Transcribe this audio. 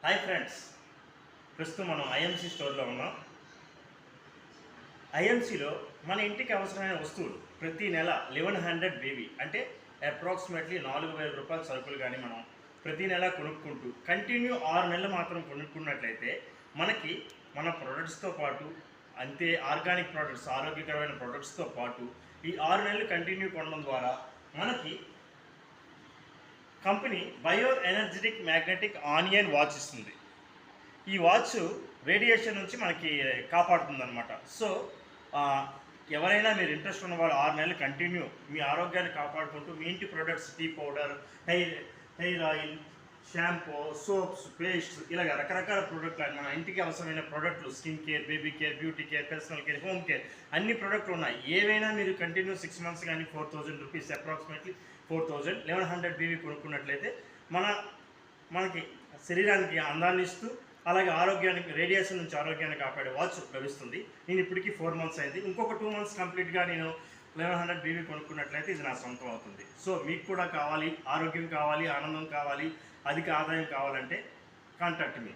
Hi friends, ప్రస్తుతం మనం IMC స్టోర్లో ఉన్నాం. ఐఎంసీలో మన ఇంటికి అవసరమైన వస్తువులు ప్రతి నెల 1100 బేబీ అంటే అప్రాక్సిమేట్లీ 4000 రూపాయల సరుకులు కానీ మనం ప్రతి నెల కొనుక్కుంటూ కంటిన్యూ 6 నెలలు మాత్రం కొనుక్కున్నట్లయితే మనకి మన ప్రొడక్ట్స్తో పాటు అంతే ఆర్గానిక్ ప్రొడక్ట్స్, ఆరోగ్యకరమైన ప్రొడక్ట్స్తో పాటు ఈ 6 నెలలు కంటిన్యూ కొనడం ద్వారా మనకి company bio energetic magnetic onion watch ఇస్తుంది. ఈ వాచ్ రేడియేషన్ నుంచి మనకి కాపాడుతుంది అనమాట. సో ఎవరైనా మీరు ఇంట్రెస్ట్ ఉన్న వాళ్ళు 6 నెలలు కంటిన్యూ మీ ఆరోగ్యాన్ని కాపాడుకుంటూ మీ ఇంటి products, tea powder, hair oil, shampoo, soaps, paste, ఇలాగ రకరకాల ప్రోడక్ట్లు మన ఇంటికి అవసరమైన ప్రోడక్ట్లు, skin care, baby care, beauty care, personal care, home care అన్ని ప్రోడక్ట్లు ఉన్నాయి. ఏవైనా మీరు కంటిన్యూ 6 మంత్స్ కానీ 4000 రూపీస్ అప్రాక్సిమేట్లీ 1100 బీవీ కొనుక్కున్నట్లయితే మనకి శరీరానికి అందాన్ని ఇస్తూ అలాగే ఆరోగ్యానికి, రేడియేషన్ నుంచి ఆరోగ్యాన్ని కాపాడే వాచ్ లభిస్తుంది. నేను ఇప్పటికీ 4 మంత్స్ అయింది. ఇంకొక 2 మంత్స్ కంప్లీట్గా నేను 1100 బీవీ కొనుక్కున్నట్లయితే ఇది నా సొంతం అవుతుంది. సో మీకు కూడా కావాలి, ఆరోగ్యం కావాలి, ఆనందం కావాలి, అధిక ఆదాయం కావాలంటే కాంటాక్ట్ మీ.